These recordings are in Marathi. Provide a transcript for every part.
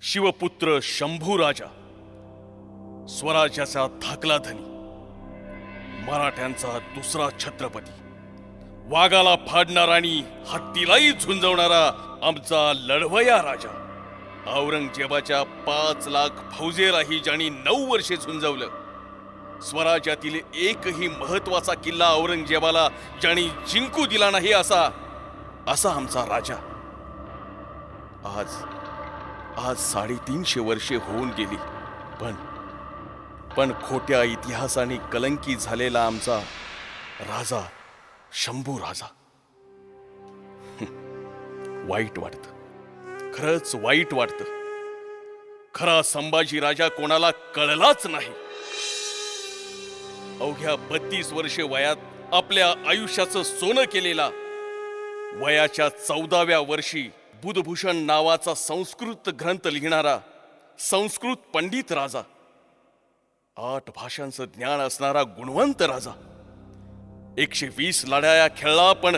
शिवपुत्र शंभू राजा, स्वराज्याचा धाकला धनी, मराठ्यांचा दुसरा छत्रपती, वाघाला फाडणारा आणि हत्तीलाही झुंजवणारा आमचा लढवया राजा, औरंगजेबाच्या 5 लाख फौजेलाही ज्यांनी 9 वर्षे झुंजवलं, स्वराज्यातील एकही महत्वाचा किल्ला औरंगजेबाला ज्यांनी जिंकू दिला नाही असा आमचा राजा आज 350 वर्षे होऊन गेली, पण खोट्या इतिहासाने कलंकी झालेला आमचा राजा शंभू राजा. वाईट वाटतं, खरंच वाईट वाटतं. खरा संभाजी राजा कोणाला कळलाच नाही. अवघ्या 32 वर्षे वयात आपल्या आयुष्याचं सोनं केलेला, वयाच्या 14व्या वर्षी बुधभूषण नावाचा संस्कृत ग्रंथ लिहिणारा संस्कृत पंडित राजा, 8 भाषांचं ज्ञान असणारा गुणवंत राजा, 120 लढाया खेळला पण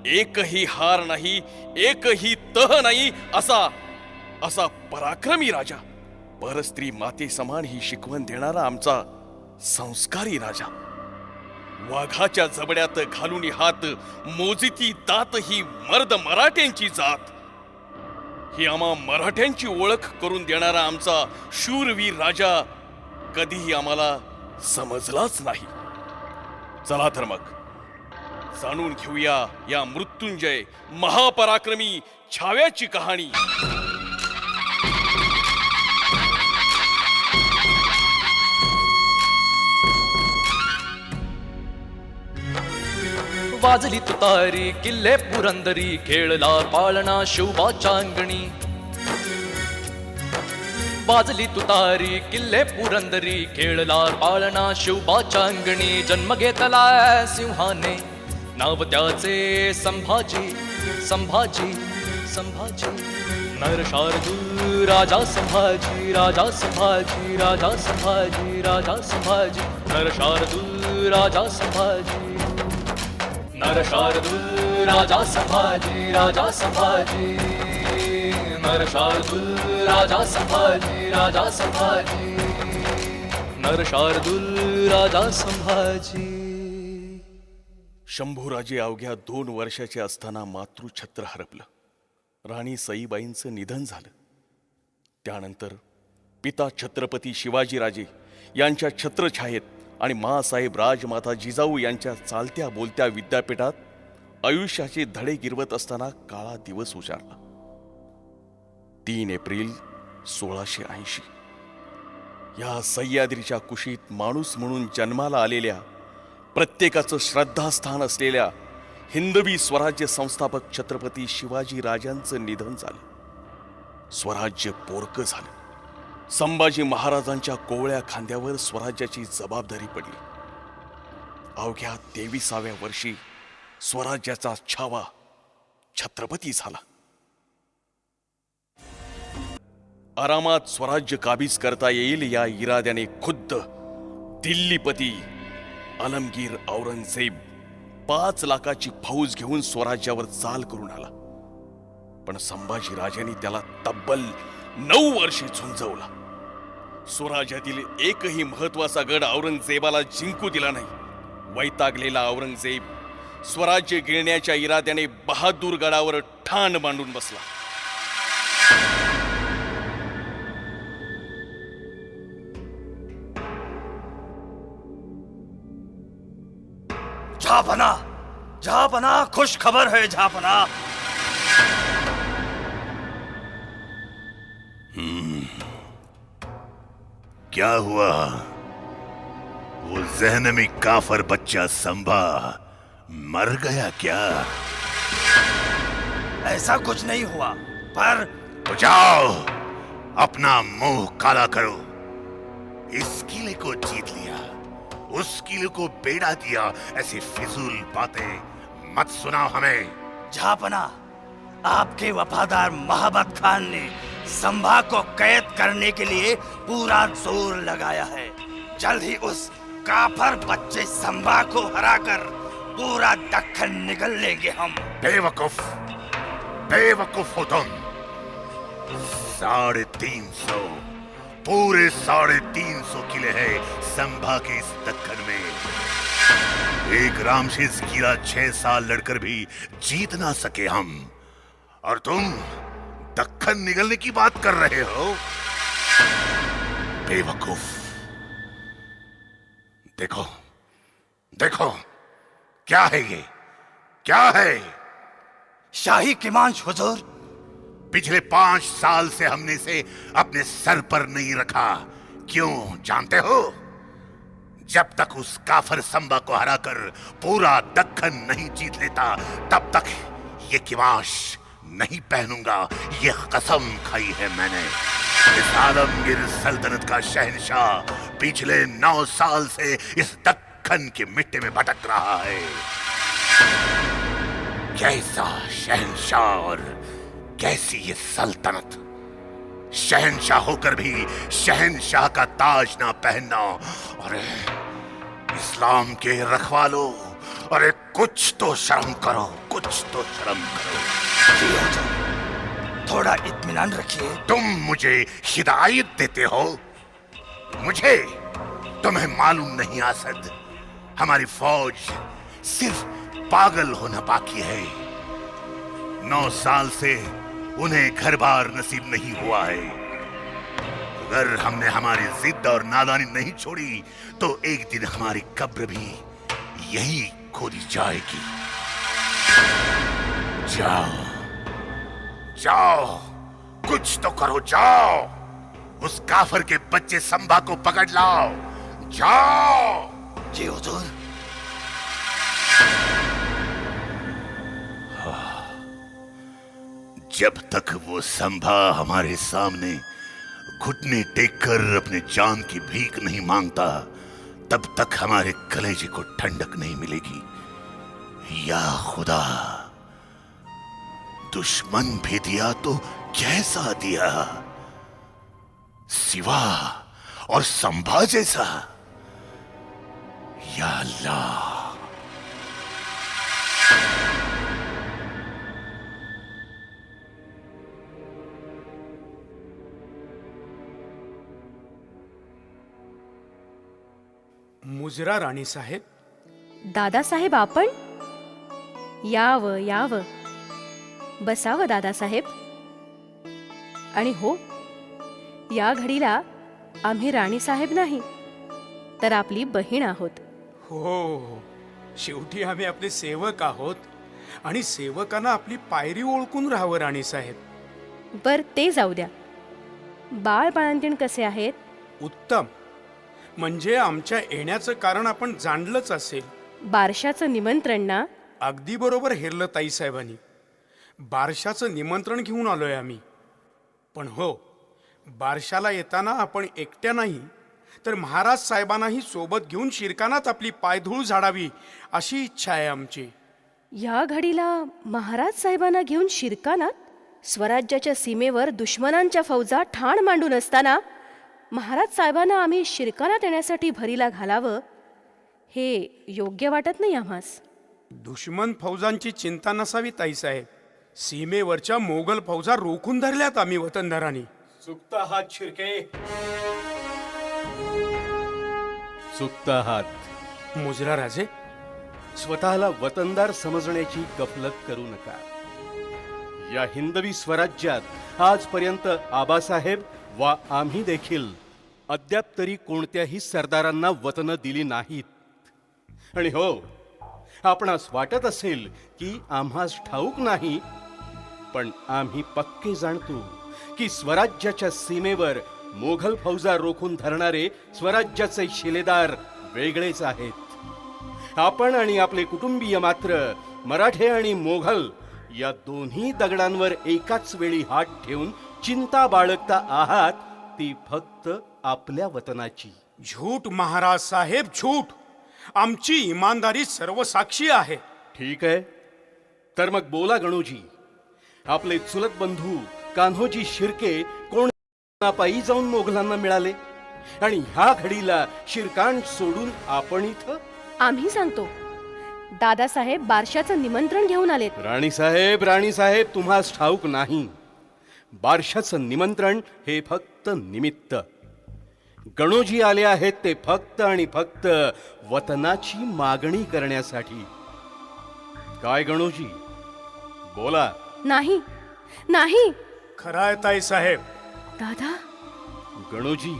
एकही हार नाही, एकही तह नाही असा पराक्रमी राजा, परस्त्री माते समान ही शिकवण देणारा आमचा संस्कारी राजा, वाघाच्या जबड्यात घालून हात मोजिती दात ही मर्द मराठ्यांची जात, ही आम्हा मराठ्यांची ओळख करून देणारा आमचा शूरवीर राजा कधीही आम्हाला समजलाच नाही. चला तर मग जाणून घेऊया या मृत्युंजय महापराक्रमी छाव्याची कहाणी. वाजली तुतारी किल्ले पुरंदरी, खेळला पाळणा शिवबाच्या अंगणी. वाजली तुतारी किल्ले पुरंदरी, खेळला पाळणा शिवबाच्या अंगणी. जन्म घेतला सिंहाने, नाव त्याचे संभाजी संभाजी संभाजी. नरशार्दूल राजा संभाजी राजा संभाजी राजा संभाजी राजा संभाजी. नरशार्दूल राजा संभाजी, नरशार्दूल राजा संभाजी राजा संभाजी. नरशार्दूल राजा संभाजी राजा संभाजी. नरशार्दूल राजा संभाजी. शंभूराजे अवघ्या 2 वर्षाचे असताना मातृछत्र हरपलं. राणी सईबाईंचं निधन झालं. त्यानंतर पिता छत्रपती शिवाजीराजे यांच्या छत्रछायेत आणि माँसाहेब राजमाता जिजाऊ यांच्या चालत्या बोलत्या विद्यापीठात आयुष्याचे धडे गिरवत असताना काळा दिवस उजाडला. 3 एप्रिल 1680. या सह्याद्रीच्या कुशीत माणूस म्हणून जन्माला आलेल्या, प्रत्येकाचं श्रद्धास्थान असलेल्या हिंदवी स्वराज्य संस्थापक छत्रपती शिवाजी राजांचं निधन झालं. स्वराज्य पोरकं झालं. संभाजी महाराजांच्या कोवळ्या खांद्यावर स्वराज्याची जबाबदारी पडली. अवघ्या 23व्या वर्षी स्वराज्याचा छावा छत्रपती झाला. आरामात स्वराज्य काबीज करता येईल या इराद्याने खुद्द दिल्लीपती आलमगीर औरंगजेब 5 लाखाची फौज घेऊन स्वराज्यावर चाल करून आला. पण संभाजी राजांनी त्याला तब्बल 9 वर्षे झुंजवला. स्वराज्यातील एकही महत्वाचा गड औरंगजेबाला जिंकू दिला नाही. वैतागलेला औरंगजेब स्वराज्य गिळण्याच्या इराद्याने बहादूर गडावर ठाण मांडून बसला. जहापना, जहापना, खुश खबर है जहापना. क्या हुआ? वो जहनमी काफर बच्चा संभा मर गया क्या? ऐसा कुछ नहीं हुआ, पर तो जाओ अपना मुंह काला करो. इस किले को जीत लिया, उस किले को बेड़ा दिया, ऐसी फिजूल बातें मत सुनाओ हमें. जहापना, आपके वफादार महाबत खान ने संभा को कैद करने के लिए पूरा जोर लगाया है. जल्द ही उस काफर बच्चे संभा को हराकर पूरा दक्खन निगल लेंगे हम. बेवकूफ, बेवकूफ हो तुम. 350 पूरे 350 किले हैं संभा के इस दक्कन में। एक रामशेष गिरा 6 साल लड़कर भी जीत ना सके हम, और तुम दक्कन निगलने की बात कर रहे हो? बेवकूफ। देखो देखो, क्या है ये, क्या है? शाही किमांश हुजूर। पिछले 5 साल से हमने इसे अपने सर पर नहीं रखा। क्यों जानते हो? जब तक उस काफर संबा को हराकर पूरा दक्कन नहीं जीत लेता, तब तक ये किमाश नहीं पहनूंगा। ये कसम खाई है मैंने। इस आलमगीर सल्तनत का शहंशाह पिछले 9 साल से इस दक्कन की मिट्टी में भटक रहा है। कैसा शहंशाह और कैसी ये सल्तनत। शहंशाह होकर भी शहंशाह का ताज ना पहनना। अरे इस्लाम के रखवालो, अरे कुछ तो शर्म करो, कुछ तो शर्म करो। जी हुजूर, थोड़ा इत्मीनान रखिए। तुम मुझे हिदायत देते हो? मुझे? तुम्हें मालूम नहीं आसद, हमारी फौज सिर्फ पागल होना बाकी है। 9 साल से उन्हें घर बार नसीब नहीं हुआ है। अगर हमने हमारी जिद और नादानी नहीं छोड़ी तो एक दिन हमारी कब्र भी यही खोदी जाएगी। जाओ जाओ, कुछ तो करो, जाओ उस काफर के बच्चे संभा को पकड़ लाओ। जाओ। जी हुजूर। जब तक वो संभा हमारे सामने घुटने टेककर अपने जान की भीख नहीं मांगता, तब तक हमारे कलेजे को ठंडक नहीं मिलेगी। या खुदा, दुश्मन भी दिया तो कैसा दिया, सिवा और संभा जैसा। या अल्लाह। मुजरा राणी साहेब। दादासाहेब, आपण? यावं यावं, बसावं दादासाहेब. आणि हो, या घडीला आम्ही राणीसाहेब नाही, तर आपली बहीण आहोत. हो, शेवटी आम्ही आपले सेवक आहोत आणि सेवकांना आपली पायरी ओळखून राहावं राणी साहेब. बर, ते जाऊ द्या. बाळ बाळंतीण कसे आहेत? उत्तम. म्हणजे आमच्या येण्याचं कारण आपण जाणलंच असेल. बारशाचं निमंत्रण ना? अगदी बरोबर हेरलं ताई साहेबांनी. बारशाचं निमंत्रण घेऊन आलोय आम्ही. पण हो, बारशाला येताना आपण एकट्या नाही, तर महाराज साहेबांनाही सोबत घेऊन शिरकानात आपली पायधूळ झाडावी अशी इच्छा आहे आमची. या घडीला महाराज साहेबांना घेऊन शिरकानात? स्वराज्याच्या सीमेवर दुश्मनांच्या फौजा ठाण मांडून असताना महाराज साहेबांना आम्ही शिरकानात येण्यासाठी भरीला घालावं, हे योग्य वाटत नाही आम्हास. दुश्मन फौजांची चिंता नसावी ताईसाहेब. सीमेवरच्या मोगल फौजा रोखून धरल्यात आम्ही वतनदारांनी. चुकता हात शिर्के, चुकता हात. मुजरा राजे, स्वतःला वतनदार समजण्याची गफलत करू नका. या हिंदवी स्वराज्यात आजपर्यंत आबासाहेब वा आम्ही देखील अद्याप तरी कोणत्याही सरदारांना वतनं दिली नाहीत. आणि हो, आपणास वाटत असेल की आम्हास ठाऊक नाही, पण आम्ही पक्के जाणतो की स्वराज्याच्या सीमेवर मोघल फौजा रोखून धरणारे स्वराज्याचे शिलेदार वेगळेच आहेत. आपण आणि आपले कुटुंबीय मात्र मराठे आणि मोघल या दोन्ही दगडांवर एकाच वेळी हात ठेवून चिंता बाळगता आहात, ती फक्त आपल्या वतनाची. झूट महाराज साहेब, झूट. आमची इमानदारी सर्वसाक्षी आहे. ठीक आहे, तर मग बोला गणूजी. आपले चुलत बंधू कान्होजी शिर्के कोण पायी जाऊन मोगलांना मिळाले, आणि ह्या घडीला शिरकाण सोडून आपण इथं? आम्ही सांगतो, दादासाहेब बारशाचं निमंत्रण घेऊन आलेत. राणीसाहेब, तुम्हास ठाऊक नाही, बारशाचं निमंत्रण हे फक्त निमित्त. गणोजी आले आहेत ते फक्त आणि फक्त वतनाची मागणी करण्यासाठी. काय गणोजी, बोला. नाही नाही खरं आहे ताईसाहेब. दादा, गणोजी,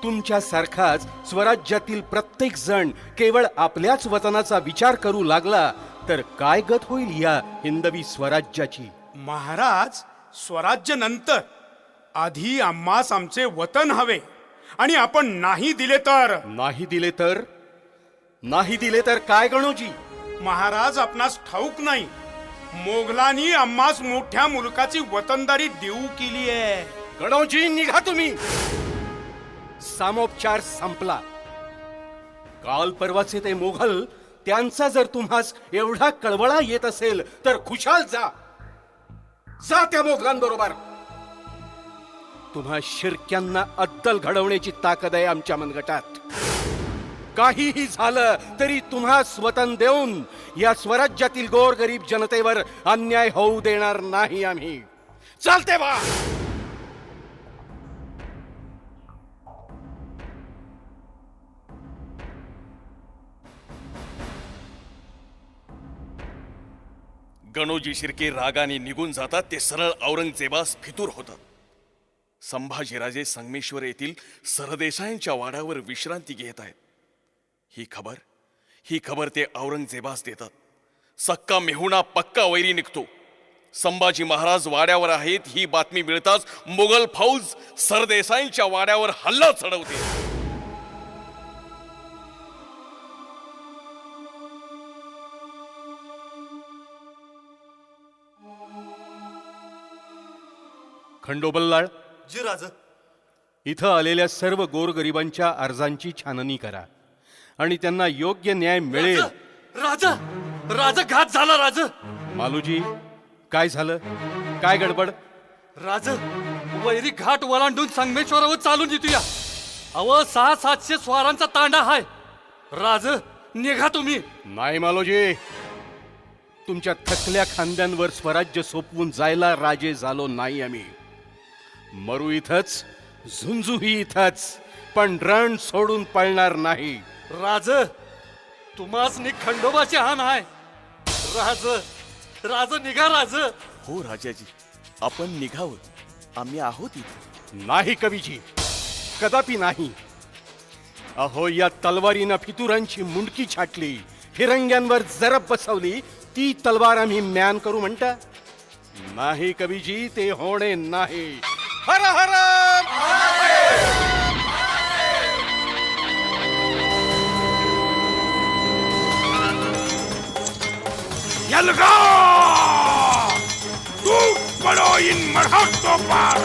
तुमच्यासारखाच स्वराज्यातील प्रत्येक जण केवळ आपल्याच वतनाचा विचार करू लागला तर काय गत होईल या हिंदवी स्वराज्याची. महाराज, स्वराज्य नंतर, आधी आम्हास आमचे वतन हवे. आणि आपण नाही दिले तर नाही दिले तर नाही दिले तर काय गणोजी. महाराज, आपणास ठाऊक नाही, मोगलांनी आम्हास मोठ्या मुलकाची वतनदारी देऊ केली आहे. गणोजी, निघा तुम्ही. सामोपचार संपला. काल परवाचे ते मोघल, त्यांचा जर तुम्हास एवढा कळवळा येत असेल तर खुशाल जा. जा त्या मोघलांबरोबर. तुम्हा शिर्क्यांना अद्दल घडवण्याची ताकद आहे आमच्या मनगटात. काहीही झालं तरी तुम्हा स्वतन देऊन या स्वराज्यातील गोरगरीब जनतेवर अन्याय होऊ देणार नाही आम्ही. चालते बा. गणोजी शिर्के रागाने निघून जातात ते सरळ औरंगजेबास फितूर होतात. संभाजीराजे संगमेश्वर येथील सरदेसाईंच्या वाड्यावर विश्रांती घेत आहेत. ही खबर ते औरंगजेबास देतात. सक्का मेहुणा पक्का वैरी निघतो. संभाजी महाराज वाड्यावर आहेत ही बातमी मिळताच मोगल फौज सरदेसाईंच्या वाड्यावर हल्ला चढवते. खंडोबल्लाळ, जी राजा. इथं आलेल्या सर्व गोरगरिबांच्या अर्जांची छाननी करा आणि त्यांना योग्य न्याय मिळेल. राजा राजा घात झाला. राजा मालूजी, काय झालं? काय गडबड? राजा वैरी घाट वलांडून संगमेश्वरावर चालून येतोया. अव 600-700 स्वारांचा तांडा हाय. राजा निघा तुम्ही. नाही मालोजी, तुमच्या थकल्या खांद्यांवर स्वराज्य सोपवून जायला राजे झालो नाही आम्ही. मरू इथंच, झुंजूही इथंच, पण रण सोडून पळणार नाही. राज तुम्हास नि खंडोबाची हान आहे. राज राज निघा. राज हो राजाजी, आपण निघावं. आम्ही आहोत इथे. नाही कवीजी, कदापि नाही. अहो, या तलवारीनं फितुरांची मुंडकी छाटली, फिरंग्यांवर जरब बसवली. ती तलवार आम्ही म्यान करू म्हणता? नाही कवीजी, ते होणे नाही. हर हर यलगा, टूट पड़ो इन मरहट्टों पर.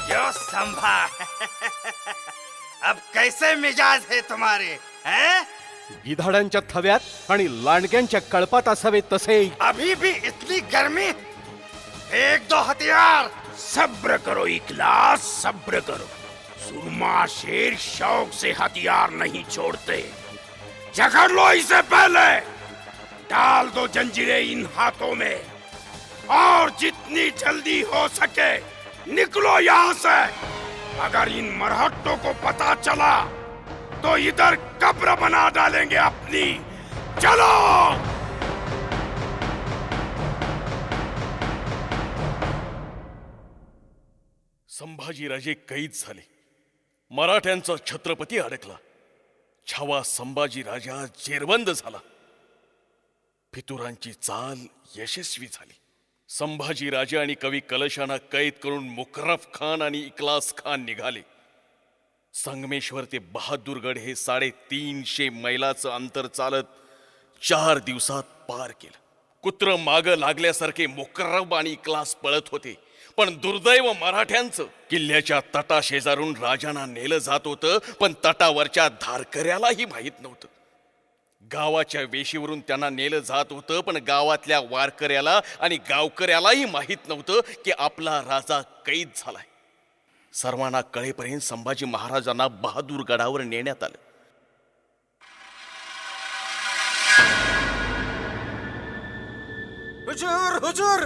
क्यों संभा? अब कैसे मिजाज है तुम्हारे, हैं? गिधाडांच्या थव्यात आणि लांडग्यांच्या कळपात असावे तसे. अभी भी इतनी गर्मी? एक दो हथियार. सब्र करो इखलास, सब्र करो. सुरमा शेर शौक से हथियार नहीं छोड़ते. जकड़ लो इसे पहले. डाल दो जंजीरें इन हाथों में और जितनी जल्दी हो सके निकलो यहाँ से. अगर इन मरहट्टों को पता चला तो इधर कब्र बना डालेंगे अपनी. चलो. संभाजीराजे कैद झाले. मराठ्यांचा छत्रपती अडकला. छावा संभाजी राजा जेरबंद झाला. फितुरांची चाल यशस्वी झाली. संभाजीराजे आणि कवी कलशांना कैद करून मुकर्रफ खान आणि इकलास खान निघाले. संगमेश्वर ते बहादूरगड हे 350 मैलाचं अंतर चालत 4 दिवसात पार केलं. कुत्र माग लागल्यासारखे मुकर्रब आणि इकलास पळत होते. पण दुर्दैव मराठ्यांचं, किल्ल्याच्या तटाशेजारून राजांना नेलं जात होतं, पण तटावरच्या धारकऱ्यालाही माहीत नव्हतं. गावाच्या वेशीवरून त्यांना नेलं जात होतं, पण गावातल्या वारकऱ्याला आणि गावकऱ्यालाही माहीत नव्हतं की आपला राजा कैद झालाय. सर्वांना कळेपर्यंत संभाजी महाराजांना बहादूरगडावर नेण्यात आलं. हुजूर हुजूर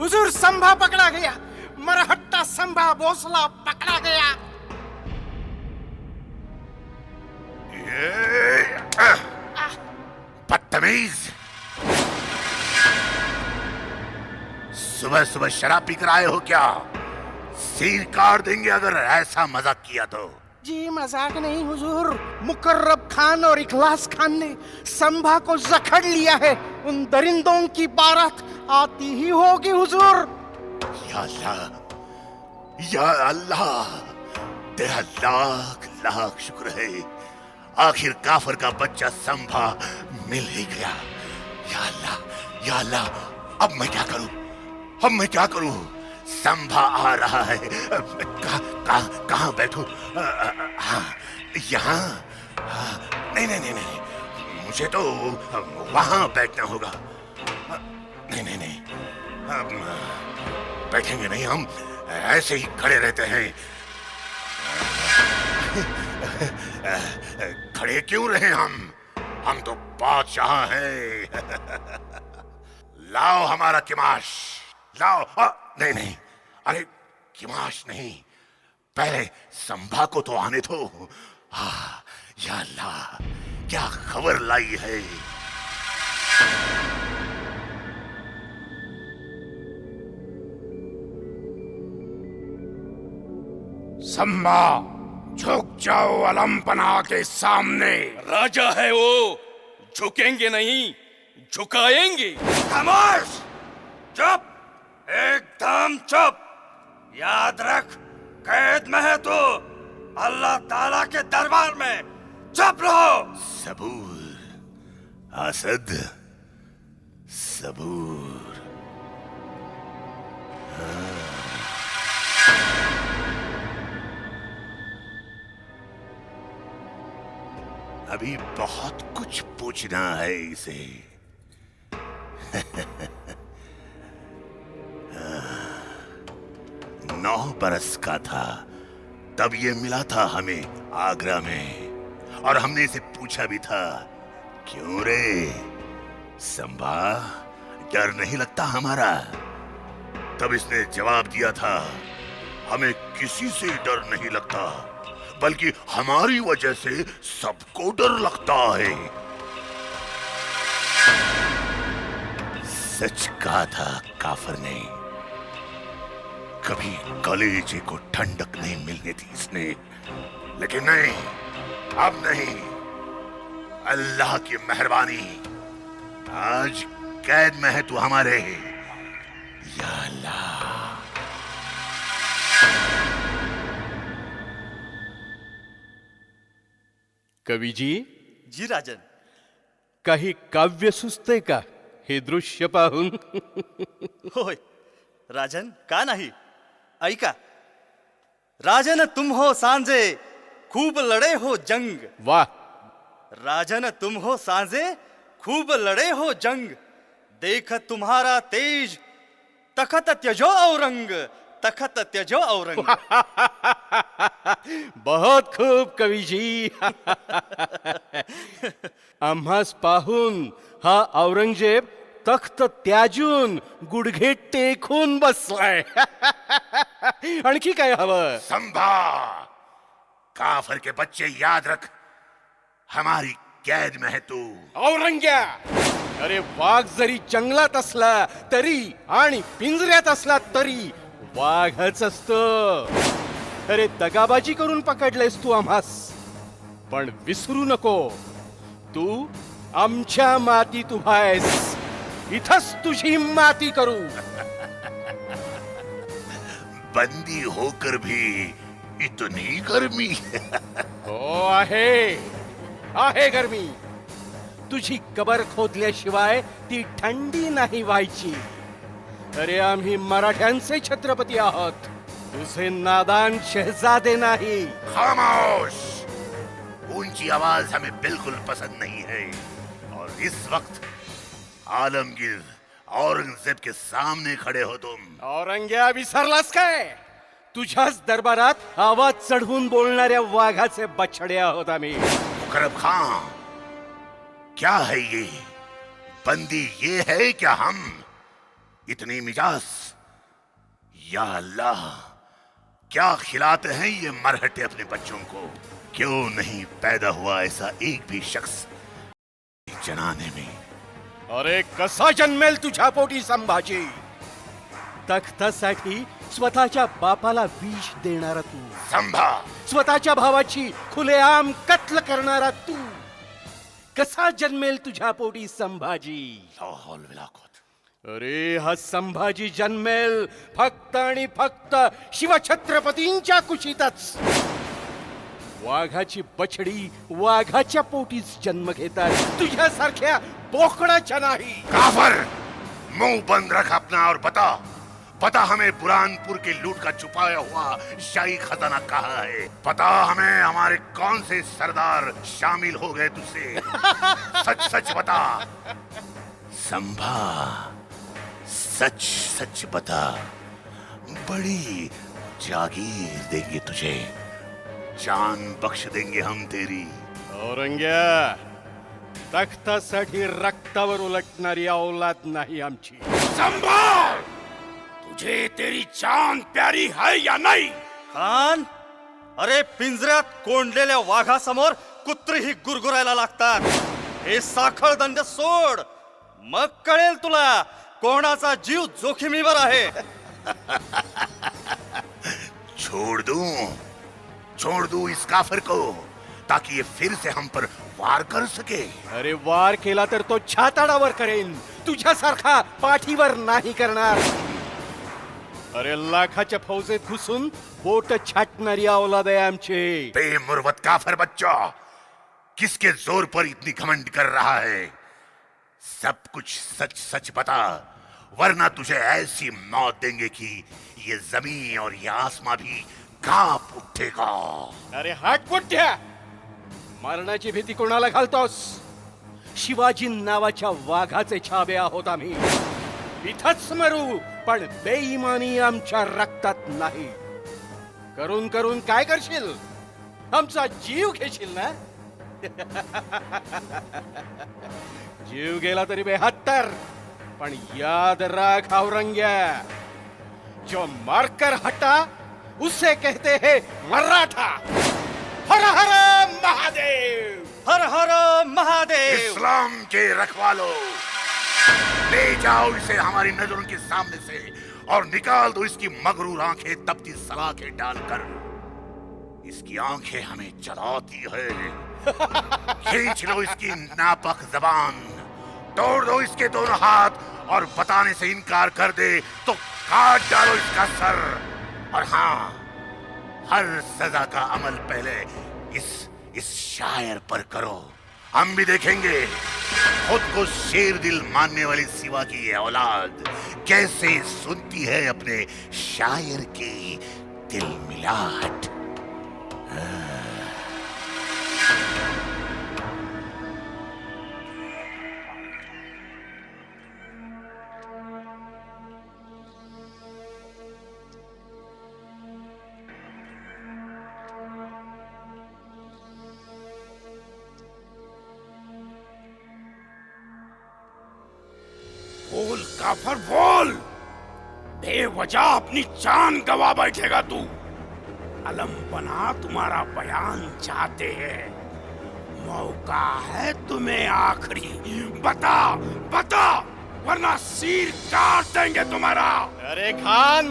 हुजूर, संभा पकड़ा गया. मरहट्टा संभा भोसला पकड़ा गया. बदतमीज, सुबह सुबह शराब पीकर आए हो क्या? सीन काट देंगे अगर ऐसा मजाक किया तो. जी मजाक नहीं हुजूर, मुकर्रब खान और इखलास खान ने संभा को जकड़ लिया है. उन दरिंदों की बारात आती ही होगी हुजूर. या अल्लाह, या अल्लाह, तेरा लाख लाख शुक्र है. आखिर काफर का बच्चा संभा मिल ही गया. या अल्लाह, या अल्लाह, अब मैं क्या करूं? अब मैं क्या करूं? संभा आ रहा है. कहाँ बैठूं? हाँ, यहाँ. नहीं नहीं नहीं नहीं, मुझे तो वहां बैठना होगा. नहीं नहीं नहीं, बैठेंगे नहीं हम, ऐसे ही खड़े रहते हैं. खड़े क्यों रहे हम तो बादशाह हैं. लाओ हमारा किमाश, लाओ. नहीं नहीं, अरे किमाश नहीं, पहले संभा को तो आने दो. या अल्लाह, क्या खबर लाई है. संभा, झुक जाओ अलमपना के सामने. राजा है वो, झुकेंगे नहीं, झुकाएंगे. खामोश, चुप, एकदम चुप. याद रख, कैद में है तू, अल्लाह ताला के दरबार में. चुप रहो. सबूर असद, सबूर. अभी बहुत कुछ पूछना है इसे. 9 बरस का था तब ये मिला था हमें आगरा में, और हमने इसे पूछा भी था, क्यों रे संभा, डर नहीं लगता हमारा? तब इसने जवाब दिया था, हमें किसी से डर नहीं लगता, बल्कि हमारी वजह से सबको डर लगता है. सच कहा था काफर ने. कभी कलेजे को ठंडक नहीं मिलने दी इसने, लेकिन नहीं, अब नहीं. अल्लाह की मेहरबानी, आज कैद में है तू हमारे. या अल्लाह. कवीजी, जी राजन. काही काव्य सुचते का हे दृश्य पाहून? होय राजन, का नाही. ऐका. राजन तुम हो सांजे, खूब लड़े हो जंग. वाह, राजन तुम हो सांजे, खूब लड़े हो जंग. देख तुम्हारा तेज, तखत त्यजो औरंग, तखत त्यजो औरंग. बहुत खूप कवीजी. आम्हास पाहून हा औरंगजेब तख्त त्याजून गुडघे टेकून बसलाय. आणखी काय हवं? संभा, काफर के बच्चे याद रख, हमारी कैद में है तू. औरंग्या, अरे वाघ जरी जंगलात असला तरी आणि पिंजऱ्यात असला तरी वाघच असतो. अरे दगाबाजी करून पकडलेस तू आम्हास, पण विसरू नको, तू आमच्या मातीत उभा आहेस. इथंच तुझी माती करू. बंदी होकर भी इतनी गर्मी. हो, आहे आहे गरमी. तुझी कबर खोदल्याशिवाय ती थंडी नाही व्हायची. अरे आम्ही मराठ्यांचे छत्रपती आहोत, तुझे नादान शहजादे नाही. खामोश, ऊंची आवाज हमें बिल्कुल पसंद नहीं है. इस वक्त आलमगीर औरंगजेब के सामने खडे हो तुम। औरंग्या विसरलास काय? तुझ्याच दरबारात आवाज चढवून बोलणाऱ्या वाघाचे बछडे आहोत आम्ही। मुकरब खान, क्या है ये? बंदी ये है क्या हम? इतनी मिजाज, या अल्लाह, क्या खिलाते हैं ये मरहटे अपने बच्चों को? क्यों नहीं पैदा हुआ ऐसा एक भी शख्स जनाने में? अरे कसा जन्मेल तुझ्या पोटी संभाजी? तख्तासाठी स्वतःच्या बापाला विष देणारा तू, संभा, स्वतःच्या भावाची खुलेआम कत्ल करणारा तू, कसा जन्मेल तुझ्या पोटी संभाजी? ला हौल वला कुव्वत। अरे हा संभाजी जन्मेल फक्त आणि फक्त शिवछत्रपतींच्या कुशीतच। वाघाची बछडी वाघाच्या पोटीच जन्म घेतात, तुझ्यासारख्या बोकडाच्या नाही। काफर, मुंह बंद रख अपना और बता, पता हमें बुरहानपुर के लूट का छुपाया हुआ शाही खजाना कहाँ है? पता हमें हमारे कौन से सरदार शामिल हो गए तुझसे? सच सच बता संभा, सच सच बता। बड़ी जागीर देंगे तुझे, जान बख्श देंगे हम तेरी। औरंग्या, तख्तासाठी रक्तावर उलटणारी औलाद नाही आमची। संभाल, तुझे तेरी जान प्यारी है या नहीं? खान, अरे पिंजऱ्यात कोंडलेल्या वाघासमोर कुत्रीही गुरगुरायला लागतात। हे साखळ दंड सोड, मग कळेल तुला कोणाचा जीव जोखमीवर आहे। छोड़ दूं इस काफिर को, ताकि ये फिर से हम पर वार कर सके। अरे वार केला तर तो छाताडावर करेन, तुझ्यासारखा पाठीवर नाही करणार। अरे लाखाच्या फौजेत घुसून बोट छाटणारी औलाद आहे आमची। बेमुरवत काफिर बच्चा, किसके जोर पर इतनी घमंड कर रहा है? सब कुछ सच सच बता, वरना तुझे ऐसी मौत देंगे कि ये जमीन और ये आसमां भी कांप उठेगा। अरे हाट पोट्या, मरणाची भीती कोणाला घालतोस? शिवाजी नावाच्या वाघाचे छाबे आहोत आम्ही। इथंच मरू, पण बेईमानी आमच्या रक्तात नाही। करून करून काय करशील? आमचा जीव घेशील ना? जीव गेला तरी 72, पण याद राख औरंग्या, जो मारकर हटा उसे कहते हैं मराठा। हर हर महादेव, हर हर महादेव। इस्लाम के रखवालो, ले जाओ इसे हमारी नजरों के सामने से और निकाल दो इसकी मगरूर आंखें तपती सलाखें डालकर। इसकी आंखें हमें जलाती है। खींच लो इसकी नापाक जबान, तोड़ दो इसके दोनों हाथ और बताने से इनकार कर दे तो काट डालो इसका सर। और हाँ, हर सजा का अमल पहले इस शायर पर करो। हम भी देखेंगे खुद को शेर दिल मानने वाली सिवा की ये औलाद कैसे सुनती है अपने शायर की दिल मिलाट। बोल काफर बोल, बेवजह अपनी जान गवा बैठेगा तू। अलमपना तुम्हारा बयान चाहते हैं, मौका है तुम्हें आखिरी। बता बता, वरना सिर काट देंगे तुम्हारा। अरे खान,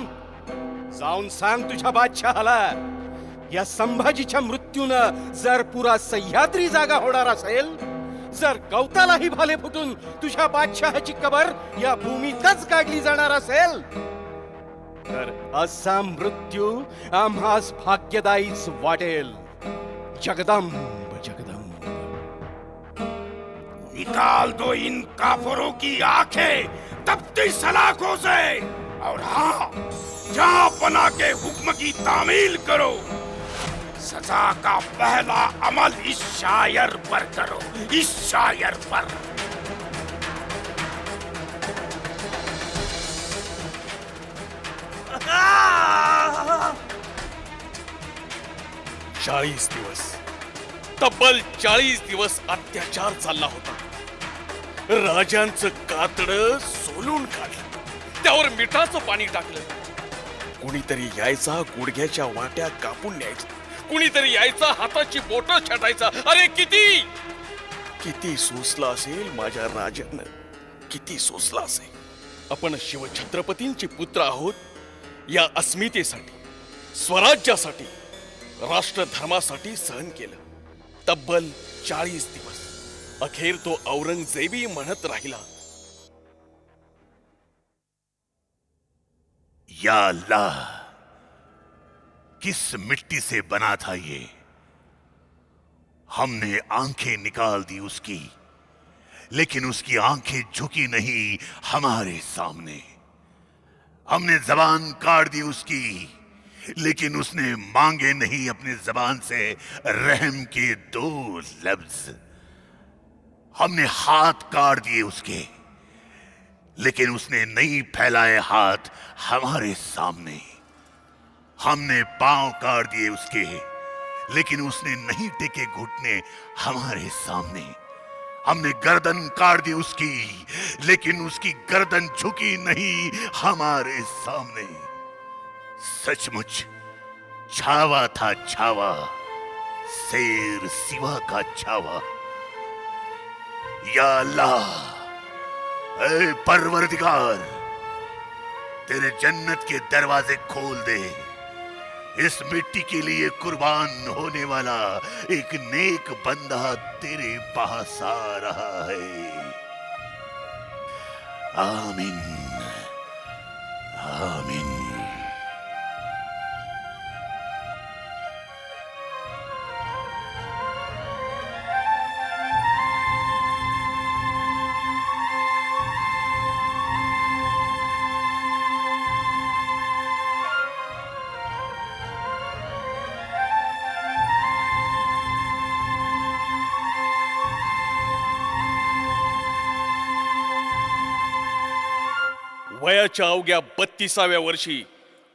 जाऊन सांग तुझ्या बादशहाला, या संभाजीच्या मृत्यूनं जर पुरा सह्याद्री जागा होणार असेल, जर गवतालाही भाले फुटून तुझ्या बादशहाची कबर या भूमीतच गाडली जाणार असेल, तर असा मृत्यू आम्हास भाग्यदायीच वाटेल। जगदंब जगदंब। निकाल दो इन काफरों की आंखें तपती सलाखों से, और हाँ, जहां बना के हुक्म की तामील करो। सजा का पहला अमल इस शायर पर करो, इस शायर पर। 40 दिवस, तब्बल 40 दिवस अत्याचार चालला होता. राजांचं कातडं सोलून काढलं, त्यावर मिठाचं पाणी टाकलं. कुणीतरी यायचा, गुडघ्याच्या वाट्या कापून न्यायचा. कुणीतरी यायचा, हाताची बोटं छाटायचा. अरे किती किती सोसला असेल माझ्या राजानं, किती सोसला असेल. आपण शिवछत्रपतींचे पुत्र आहोत. या अस्मितेसाठी, स्वराज्यासाठी, राष्ट्रधर्मासाठी सहन केलं तब्बल 40 दिवस. अखेर तो औरंगजेबी म्हणत राहिला, या अल्लाह, किस मिट्टी से बना था ये. हमने आंखें निकाल दी उसकी, लेकिन उसकी आंखें झुकी नहीं हमारे सामने. हमने जबान काट दी उसकी, लेकिन उसने मांगे नहीं अपनी जबान से रहम के 2 लफ्ज. हमने हाथ काट दिए उसके, लेकिन उसने नहीं फैलाए हाथ हमारे सामने. हमने पांव काट दिए उसके, लेकिन उसने नहीं टेके घुटने हमारे सामने. हमने गर्दन काट दी उसकी, लेकिन उसकी गर्दन झुकी नहीं हमारे सामने. सचमुच छावा था छावा, शेर सिवा का छावा. या अल्लाह, ऐ परवरदिगार, तेरे जन्नत के दरवाजे खोल दे. इस मिट्टी के लिए कुर्बान होने वाला एक नेक बंदा तेरे पास आ रहा है. आमीन, आमीन. वयाच्या अवघ्या 32व्या वर्षी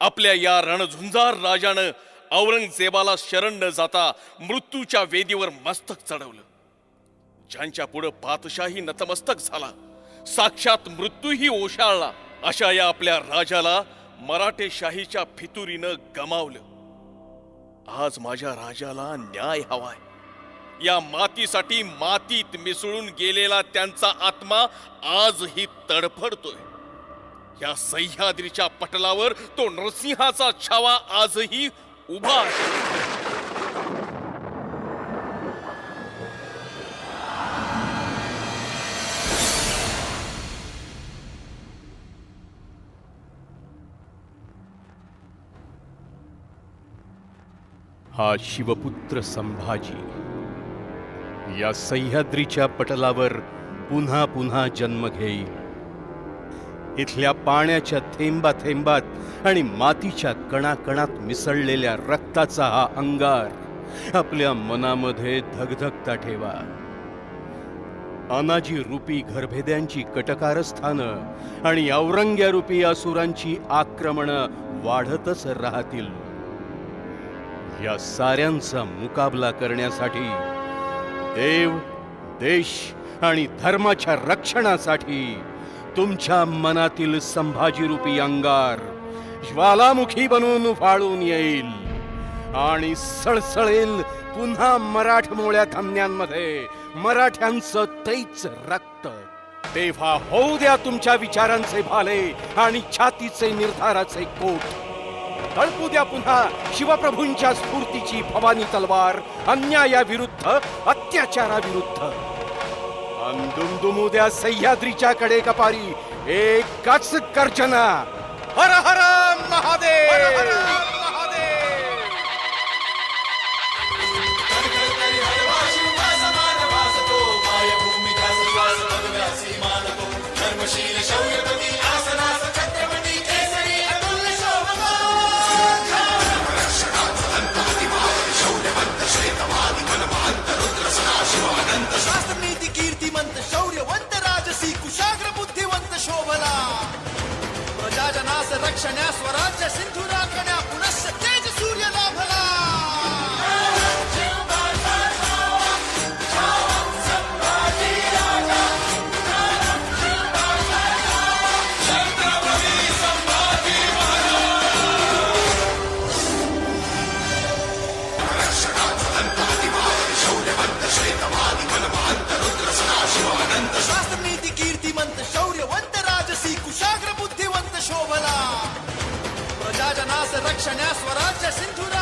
आपल्या या रणझुंजार राजानं औरंगजेबाला शरण न जाता मृत्यूच्या वेदीवर मस्तक चढवलं. ज्यांच्या पुढे पातशाही नतमस्तक झाला, साक्षात मृत्यूही ओशाळला, अशा या आपल्या राजाला मराठेशाहीच्या फितुरीनं गमावलं. आज माझ्या राजाला न्याय हवाय. या मातीसाठी मातीत मिसळून गेलेला त्यांचा आत्मा आजही तडफडतोय. या सह्याद्रीच्या पटलावर तो नरसिंहाचा छावा आजही उभा आहे. हा शिवपुत्र संभाजी या सह्याद्रीच्या पटलावर पुन्हा पुन्हा जन्म घेईल. इथल्या पाण्याच्या थेंबात आणि मातीच्या कणाकणात मिसळलेल्या रक्ताचा हा अंगार आपल्या मनामध्ये धगधगता ठेवा. अनाजी रूपी घरभेद्यांची कटकारस्थानं आणि औरंग्या रूपी असुरांची आक्रमणं वाढतच राहतील. या साऱ्यांचा मुकाबला करण्यासाठी देव, देश आणि धर्माच्या रक्षणासाठी तुमच्या मनातील संभाजी रूपी अंगार ज्वालामुखी बनून उफाळून येईल आणि सळसळेल पुन्हा मराठमोळ्या धमन्यांमध्ये मराठ्यांचं तेच रक्त. तेव्हा होऊ द्या तुमच्या विचारांचे भाले आणि छातीचे निर्धाराचे कोट. तळपू द्या पुन्हा शिवप्रभूंच्या स्फूर्तीची भवानी तलवार अन्यायाविरुद्ध, अत्याचाराविरुद्ध. दुमदुमू द्या सह्याद्रीच्या कडे कपारी एकच गर्जना, हर हर महादेव, हर हर महादेव. रक्षण्या स्वराज्य सिंधू राखण्या पुनश्च तेज सूर्य लाभला. रक्षण्या स्वराज्य सिंधुरा